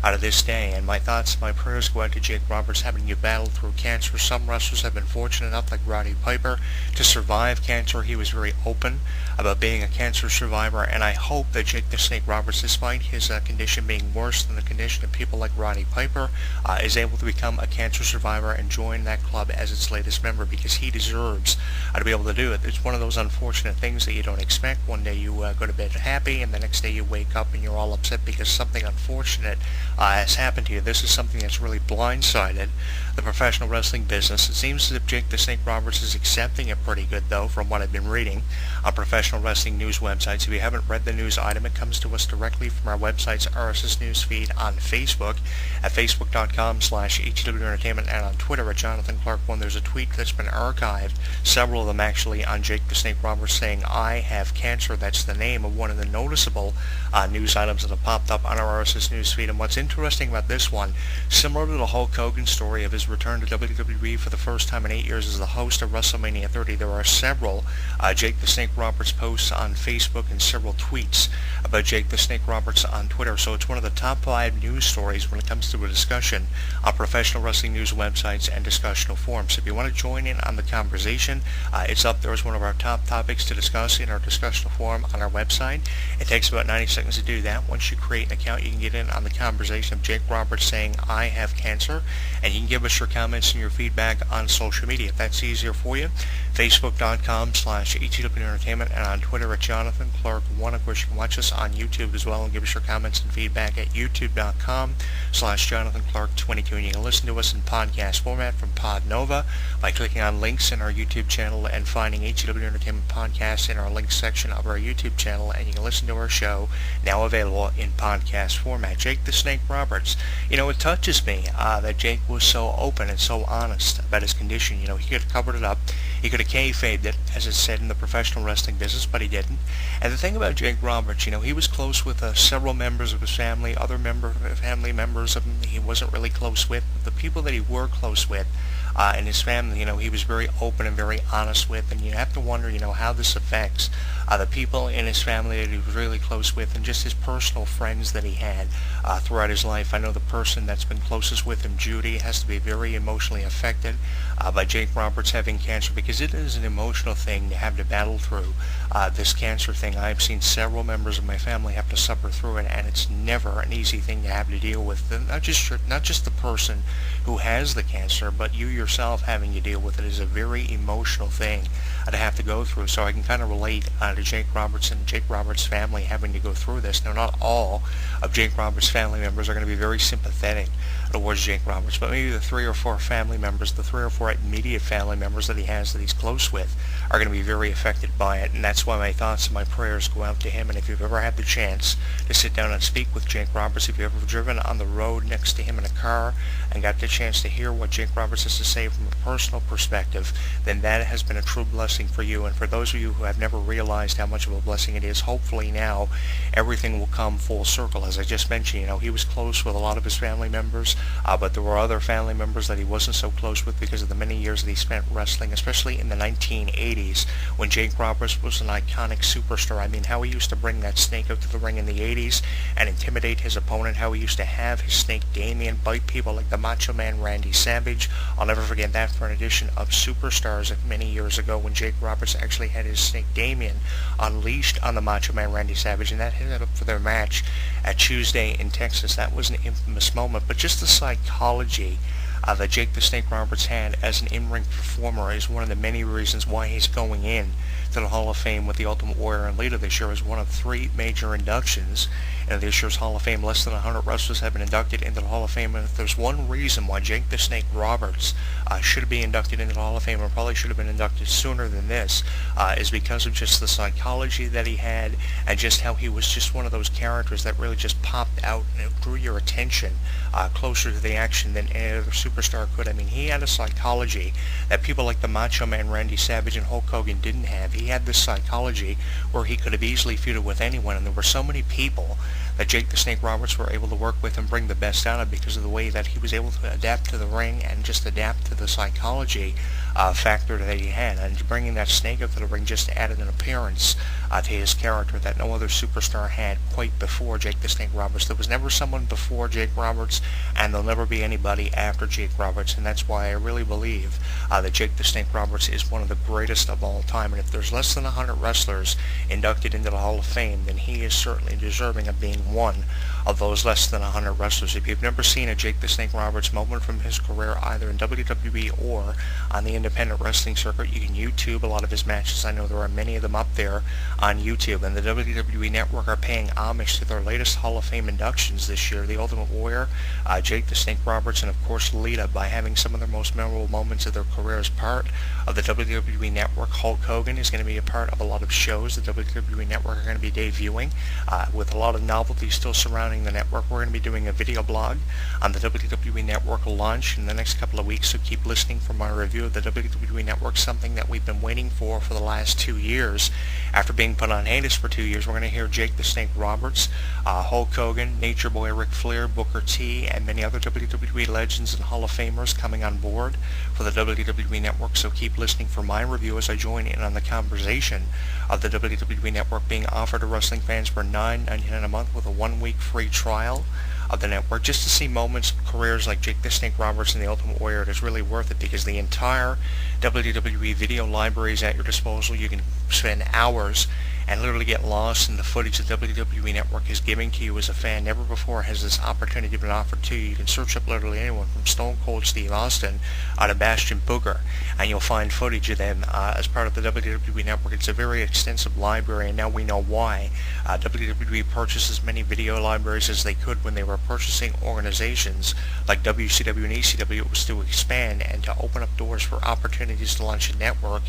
out of this day. And my thoughts and my prayers go out to Jake Roberts having to battle through cancer. Some wrestlers have been fortunate enough, like Roddy Piper, to survive cancer. He was very open about being a cancer survivor, and I hope that Jake the Snake Roberts, despite his condition being worse than the condition of people like Roddy Piper, is able to become a cancer survivor and join that club as its latest member, because he deserves to be able to do it. It's one of those unfortunate things that you don't expect. One day you go to bed happy, and the next day you wake up and you're all upset because something unfortunate has happened to you. This is something that's really blindsided the professional wrestling business. It seems as if Jake the Snake Roberts is accepting it pretty good, though, from what I've been reading on professional wrestling news websites. If you haven't read the news item, it comes to us directly from our website's RSS news feed on Facebook at facebook.com/HW Entertainment, and on Twitter at Jonathan Clarke1. There's a tweet that's been archived, several of them actually, on Jake the Snake Roberts saying, "I have cancer." That's the name of one of the noticeable news items that have popped up on our RSS news feed. And what's interesting about this one, similar to the Hulk Hogan story of his return to WWE for the first time in 8 years as the host of WrestleMania 30, there are several Jake the Snake Roberts posts on Facebook and several tweets about Jake the Snake Roberts on Twitter. So it's one of the top 5 news stories when it comes to a discussion on professional wrestling news websites and discussional forums. So if you want to join in on the conversation, it's up there as one of our top topics to discuss in our discussional forum on our website. It takes about 90 seconds to do that. Once you create an account, you can get in on the conversation of Jake Roberts saying, "I have cancer," and you can give us your comments and your feedback on social media. If that's easier for you, facebook.com/HW Entertainment, and on Twitter at Jonathan Clarke1. Of course, you can watch us on YouTube as well and give us your comments and feedback at youtube.com/Jonathan Clarke22. And you can listen to us in podcast format from Podnova by clicking on links in our YouTube channel and finding HW Entertainment Podcast in our links section of our YouTube channel, and you can listen to our show now available in podcast format. Jake the Snake Roberts. You know, it touches me that Jake was so open and so honest about his condition. You know, he could have covered it up. He could have kayfabed it, as it's said in the professional wrestling business, but he didn't. And the thing about Jake Roberts, you know, he was close with several members of his family, other family members of him he wasn't really close with. But the people that he were close with in his family, you know, he was very open and very honest with. And you have to wonder, you know, how this affects the people in his family that he was really close with, and just his personal friends that he had throughout his life. I know the person that's been closest with him, Judy, has to be very emotionally affected by Jake Roberts having cancer, because it is an emotional thing to have to battle through this cancer thing. I've seen several members of my family have to suffer through it, and it's never an easy thing to have to deal with. And not just the person who has the cancer, but you yourself having to deal with it is a very emotional thing to have to go through. So I can kind of relate to Jake Roberts and Jake Roberts' family having to go through this. Now, not all of Jake Roberts' family members are going to be very sympathetic towards Jake Roberts, but maybe the 3 or 4 family members, the 3 or 4 immediate family members that he has that he's close with, are going to be very affected by it. And that's why my thoughts and my prayers go out to him. And if you've ever had the chance to sit down and speak with Jake Roberts, if you've ever driven on the road next to him in a car and got the chance to hear what Jake Roberts has to say from a personal perspective, then that has been a true blessing for you. And for those of you who have never realized how much of a blessing it is, hopefully now everything will come full circle. As I just mentioned, you know, he was close with a lot of his family members, but there were other family members that he wasn't so close with because of the many years that he spent wrestling, especially in the 1980s when Jake Roberts was an iconic superstar. I mean, how he used to bring that snake out to the ring in the 80s and intimidate his opponent, how he used to have his snake Damien bite people like the Macho Man Randy Savage. I'll never forget that for an edition of Superstars many years ago when Jake Roberts actually had his snake Damien unleashed on the Macho Man Randy Savage, and that headed up for their match at Tuesday in Texas. That was an infamous moment, but just the psychology that Jake the Snake Roberts had as an in-ring performer is one of the many reasons why he's going in to the Hall of Fame with the Ultimate Warrior, and later this year as one of 3 major inductions in this year's Hall of Fame. Less than 100 wrestlers have been inducted into the Hall of Fame, and if there's one reason why Jake the Snake Roberts should be inducted into the Hall of Fame, or probably should have been inducted sooner than this, is because of just the psychology that he had, and just how he was just one of those characters that really just popped out and it drew your attention closer to the action than any other superstar could. I mean, he had a psychology that people like the Macho Man Randy Savage and Hulk Hogan didn't have. He had this psychology where he could have easily feuded with anyone, and there were so many people that Jake the Snake Roberts were able to work with and bring the best out of because of the way that he was able to adapt to the ring and just adapt to the psychology factor that he had. And bringing that snake up to the ring just added an appearance to his character that no other superstar had quite before Jake the Snake Roberts. There was never someone before Jake Roberts, and there'll never be anybody after Jake Roberts, and that's why I really believe that Jake the Snake Roberts is one of the greatest of all time. And if there's less than 100 wrestlers inducted into the Hall of Fame, then he is certainly deserving of being one of those less than 100 wrestlers. If you've never seen a Jake the Snake Roberts moment from his career, either in WWE or on the independent wrestling circuit, you can YouTube a lot of his matches. I know there are many of them up there on YouTube, and the WWE Network are paying homage to their latest Hall of Fame inductions this year, The Ultimate Warrior, Jake the Snake Roberts, and of course Lita, by having some of their most memorable moments of their career as part of the WWE Network. Hulk Hogan is going to be a part of a lot of shows the WWE Network are going to be debuting, with a lot of novelties still surrounding the network. We're going to be doing a video blog on the WWE Network launch in the next couple of weeks, so keep listening for my review of the WWE Network, something that we've been waiting for the last 2 years. After being put on hiatus for 2 years, we're going to hear Jake the Snake Roberts, Hulk Hogan, Nature Boy Ric Flair, Booker T, and many other WWE legends and Hall of Famers coming on board for the WWE Network, so keep listening for my review as I join in on the conversation of the WWE Network being offered to wrestling fans for $9.99 a month with a 1-week free trial of the network, just to see moments of careers like Jake the Snake Roberts and the Ultimate Warrior. It is really worth it because the entire WWE video library is at your disposal. You can spend hours and literally get lost in the footage the WWE Network is giving to you as a fan. Never before has this opportunity been offered to you. You can search up literally anyone from Stone Cold Steve Austin to Bastion Booger, and you'll find footage of them as part of the WWE Network. It's a very extensive library, and now we know why WWE purchased as many video libraries as they could when they were purchasing organizations like WCW and ECW. It was to expand and to open up doors for opportunities to launch a network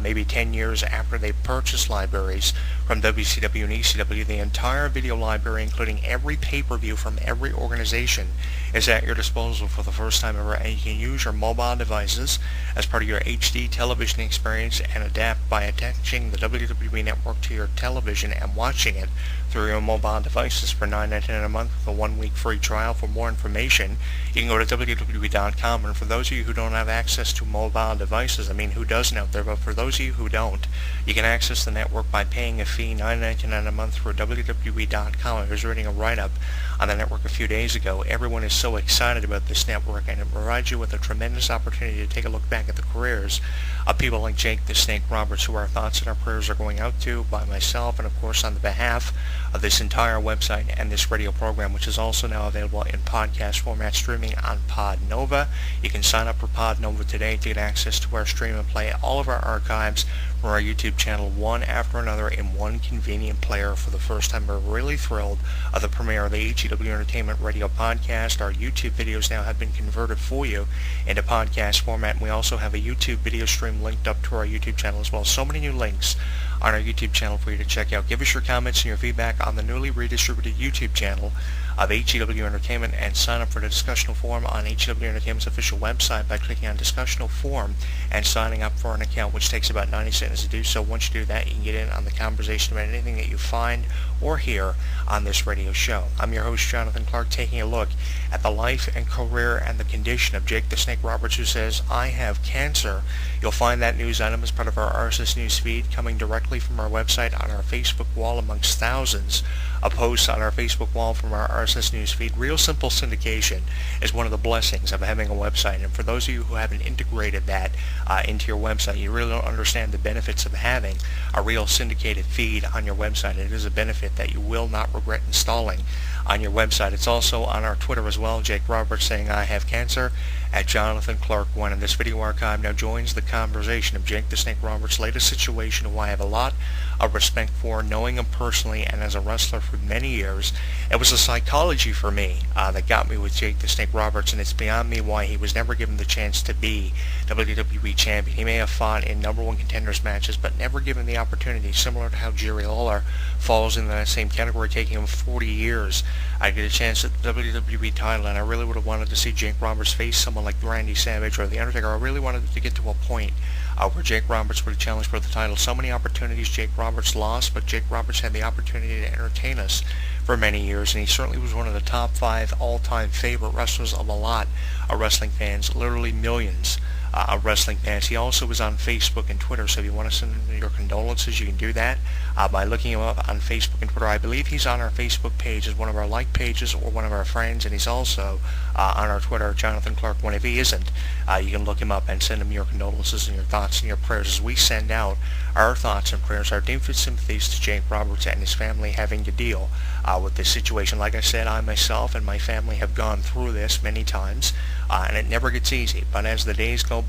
maybe 10 years after they purchased libraries from WCW and ECW. The entire video library, including every pay-per-view from every organization, is at your disposal for the first time ever, and you can use your mobile devices as part of your HD television experience and adapt by attaching the WWE Network to your television and watching it through your mobile devices for $9.99 a month with a 1-week free trial. For more information, you can go to WWE.com, and for those of you who don't have access to mobile devices, I mean, who doesn't out there, but for those of you who don't, you can access the network by paying a fee, $9.99 a month, through WWE.com. I was reading a write-up on the network a few days ago. Everyone is so excited about this network, and it provides you with a tremendous opportunity to take a look back at the careers of people like Jake the Snake Roberts, who our thoughts and our prayers are going out to by myself and of course on the behalf of this entire website and this radio program, which is also now available in podcast format, streaming on Podnova. You can sign up for Podnova today to get access to our stream and play all of our archives from our YouTube channel, one after another, in one convenient player. For the first time, we're really thrilled of the premiere of the HEW Entertainment Radio Podcast. Our YouTube videos now have been converted for you into podcast format, and we also have a YouTube video stream linked up to our YouTube channel as well. So many new links on our YouTube channel for you to check out. Give us your comments and your feedback on the newly redistributed YouTube channel of HEW Entertainment, and sign up for the discussional forum on HEW Entertainment's official website by clicking on discussional forum and signing up for an account, which takes about 90 seconds to do so. Once you do that, you can get in on the conversation about anything that you find or hear on this radio show. I'm your host, Jonathan Clarke, taking a look at the life and career and the condition of Jake the Snake Roberts, who says, "I have cancer." You'll find that news item as part of our RSS news feed coming directly from our website on our Facebook wall, amongst thousands of posts on our Facebook wall from our RSS news feed. Real simple syndication is one of the blessings of having a website, and for those of you who haven't integrated that into your website, you really don't understand the benefits of having a real syndicated feed on your website. It is a benefit that you will not regret installing on your website. It's also on our Twitter as well. Jake Roberts saying, "I have cancer," at Jonathan Clarke 1. And this video archive now joins the conversation of Jake the Snake Roberts' latest situation, who I have a lot of respect for, knowing him personally and as a wrestler for many years. It was the psychology for me that got me with Jake the Snake Roberts, and it's beyond me why he was never given the chance to be WWE Champion. He may have fought in number one contenders matches, but never given the opportunity, similar to how Jerry Lawler falls in that same category, taking him 40 years. I get a chance at the WWE title, and I really would have wanted to see Jake Roberts face someone like Randy Savage or The Undertaker. I really wanted to get to a point where Jake Roberts would have challenged for the title. So many opportunities Jake Roberts lost, but Jake Roberts had the opportunity to entertain us for many years, and he certainly was one of the top 5 all-time favorite wrestlers of a lot of wrestling fans, literally millions wrestling fans. He also is on Facebook and Twitter, so if you want to send your condolences, you can do that by looking him up on Facebook and Twitter. I believe he's on our Facebook page as one of our like pages or one of our friends, and he's also on our Twitter, Jonathan Clarke 1. If he isn't, you can look him up and send him your condolences and your thoughts and your prayers as we send out our thoughts and prayers, our deepest sympathies to Jake Roberts and his family having to deal with this situation. Like I said, I myself and my family have gone through this many times, and it never gets easy. But as the days go